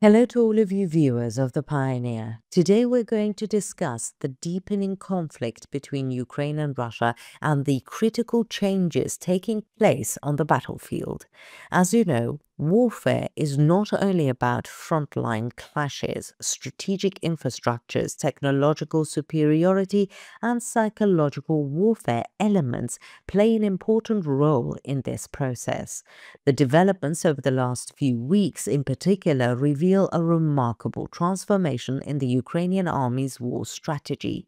Hello to all of you viewers of The Pioneer. Today we're going to discuss the deepening conflict between Ukraine and Russia and the critical changes taking place on the battlefield. As you know, warfare is not only about frontline clashes, strategic infrastructures, technological superiority, and psychological warfare elements play an important role in this process. The developments over the last few weeks, in particular, reveal a remarkable transformation in the Ukrainian army's war strategy.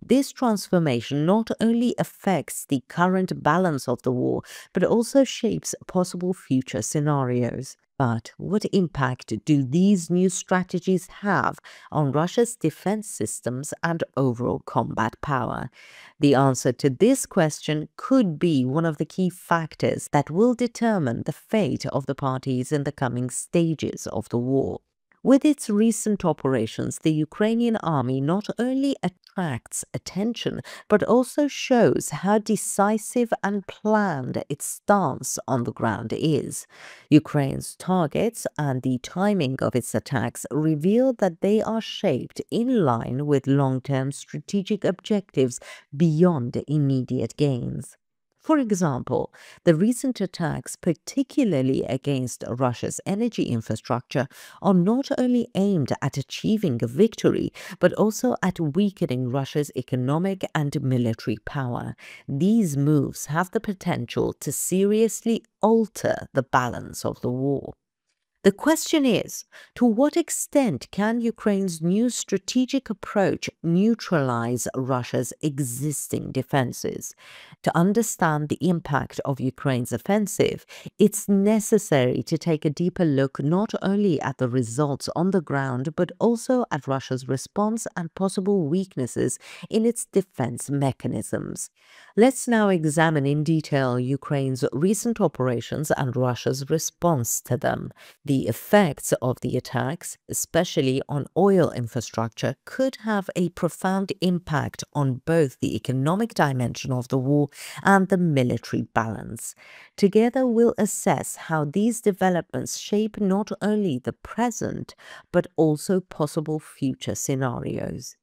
This transformation not only affects the current balance of the war, but also shapes possible future scenarios. But what impact do these new strategies have on Russia's defense systems and overall combat power? The answer to this question could be one of the key factors that will determine the fate of the parties in the coming stages of the war. With its recent operations, the Ukrainian army not only attracts attention, but also shows how decisive and planned its stance on the ground is. Ukraine's targets and the timing of its attacks reveal that they are shaped in line with long-term strategic objectives beyond immediate gains. For example, the recent attacks, particularly against Russia's energy infrastructure, are not only aimed at achieving a victory, but also at weakening Russia's economic and military power. These moves have the potential to seriously alter the balance of the war. The question is, to what extent can Ukraine's new strategic approach neutralize Russia's existing defenses? To understand the impact of Ukraine's offensive, it's necessary to take a deeper look not only at the results on the ground, but also at Russia's response and possible weaknesses in its defense mechanisms. Let's now examine in detail Ukraine's recent operations and Russia's response to them. The effects of the attacks, especially on oil infrastructure, could have a profound impact on both the economic dimension of the war and the military balance. Together, we'll assess how these developments shape not only the present, but also possible future scenarios.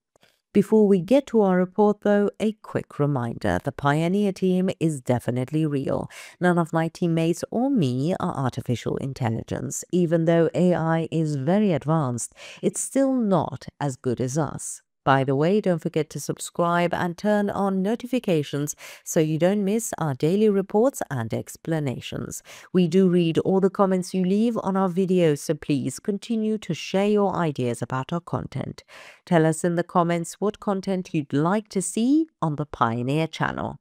Before we get to our report, though, a quick reminder. The Pioneer team is definitely real. None of my teammates or me are artificial intelligence. Even though AI is very advanced, it's still not as good as us. By the way, don't forget to subscribe and turn on notifications so you don't miss our daily reports and explanations. We do read all the comments you leave on our videos, so please continue to share your ideas about our content. Tell us in the comments what content you'd like to see on the Pioneer channel.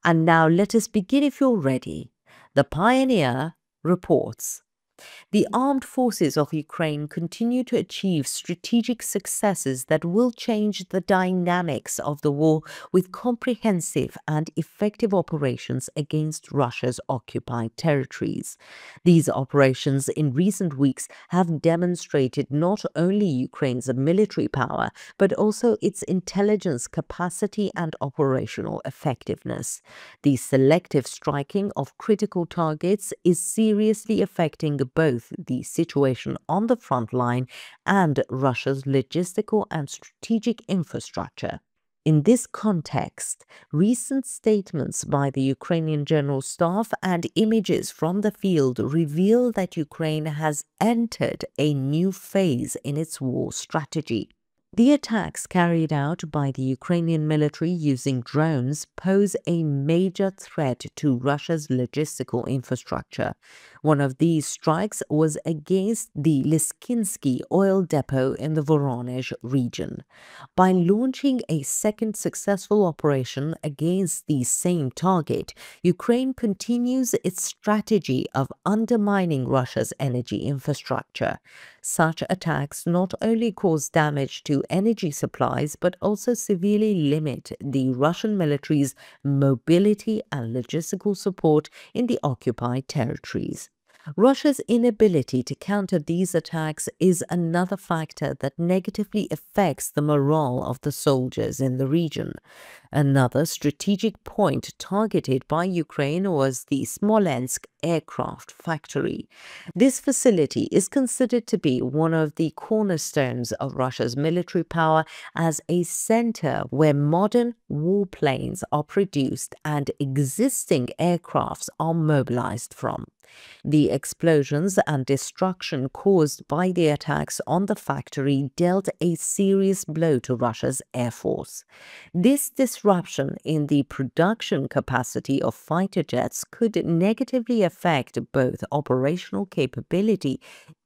And now let us begin if you're ready. The Pioneer reports. The armed forces of Ukraine continue to achieve strategic successes that will change the dynamics of the war with comprehensive and effective operations against Russia's occupied territories. These operations in recent weeks have demonstrated not only Ukraine's military power, but also its intelligence capacity and operational effectiveness. The selective striking of critical targets is seriously affecting both the situation on the front line and Russia's logistical and strategic infrastructure. In this context, recent statements by the Ukrainian General Staff and images from the field reveal that Ukraine has entered a new phase in its war strategy. The attacks carried out by the Ukrainian military using drones pose a major threat to Russia's logistical infrastructure. One of these strikes was against the Lysychansk oil depot in the Voronezh region. By launching a second successful operation against the same target, Ukraine continues its strategy of undermining Russia's energy infrastructure. Such attacks not only cause damage to energy supplies, but also severely limit the Russian military's mobility and logistical support in the occupied territories. Russia's inability to counter these attacks is another factor that negatively affects the morale of the soldiers in the region. Another strategic point targeted by Ukraine was the Smolensk aircraft factory. This facility is considered to be one of the cornerstones of Russia's military power as a center where modern warplanes are produced and existing aircrafts are mobilized from. The explosions and destruction caused by the attacks on the factory dealt a serious blow to Russia's air force. This disruption in the production capacity of fighter jets could negatively affect both operational capability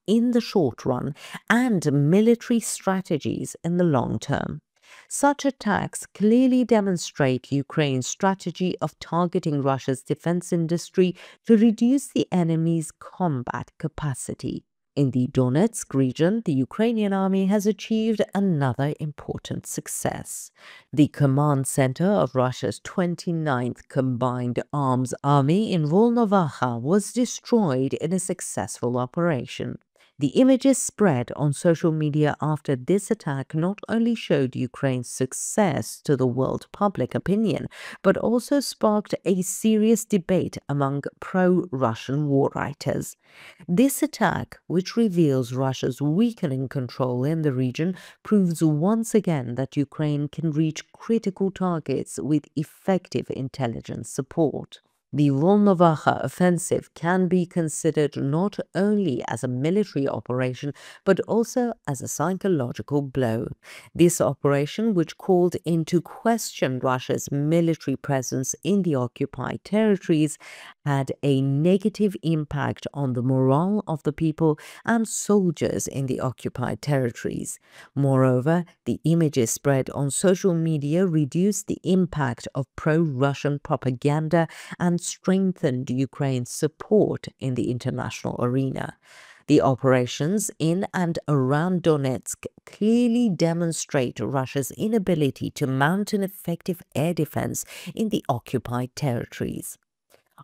in the short run and military strategies in the long term. Such attacks clearly demonstrate Ukraine's strategy of targeting Russia's defense industry to reduce the enemy's combat capacity. In the Donetsk region, the Ukrainian army has achieved another important success. The command center of Russia's 29th Combined Arms Army in Volnovakha was destroyed in a successful operation. The images spread on social media after this attack not only showed Ukraine's success to the world public opinion, but also sparked a serious debate among pro-Russian war writers. This attack, which reveals Russia's weakening control in the region, proves once again that Ukraine can reach critical targets with effective intelligence support. The Volnovakha offensive can be considered not only as a military operation, but also as a psychological blow. This operation, which called into question Russia's military presence in the occupied territories, had a negative impact on the morale of the people and soldiers in the occupied territories. Moreover, the images spread on social media reduced the impact of pro-Russian propaganda and strengthened Ukraine's support in the international arena. The operations in and around Donetsk clearly demonstrate Russia's inability to mount an effective air defense in the occupied territories.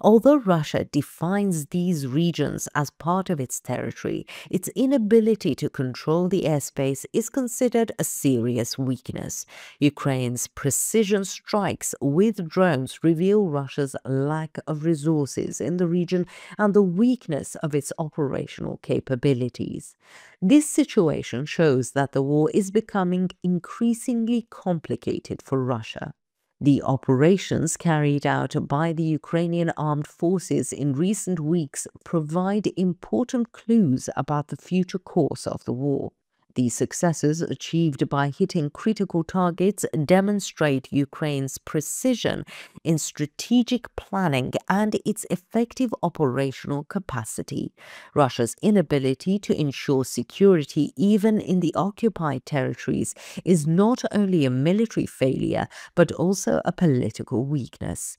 Although Russia defines these regions as part of its territory, its inability to control the airspace is considered a serious weakness. Ukraine's precision strikes with drones reveal Russia's lack of resources in the region and the weakness of its operational capabilities. This situation shows that the war is becoming increasingly complicated for Russia. The operations carried out by the Ukrainian armed forces in recent weeks provide important clues about the future course of the war. The successes achieved by hitting critical targets demonstrate Ukraine's precision in strategic planning and its effective operational capacity. Russia's inability to ensure security even in the occupied territories is not only a military failure, but also a political weakness.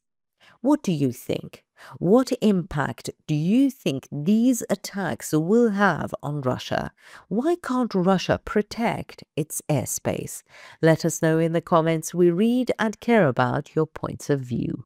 What do you think? What impact do you think these attacks will have on Russia? Why can't Russia protect its airspace? Let us know in the comments. We read and care about your points of view.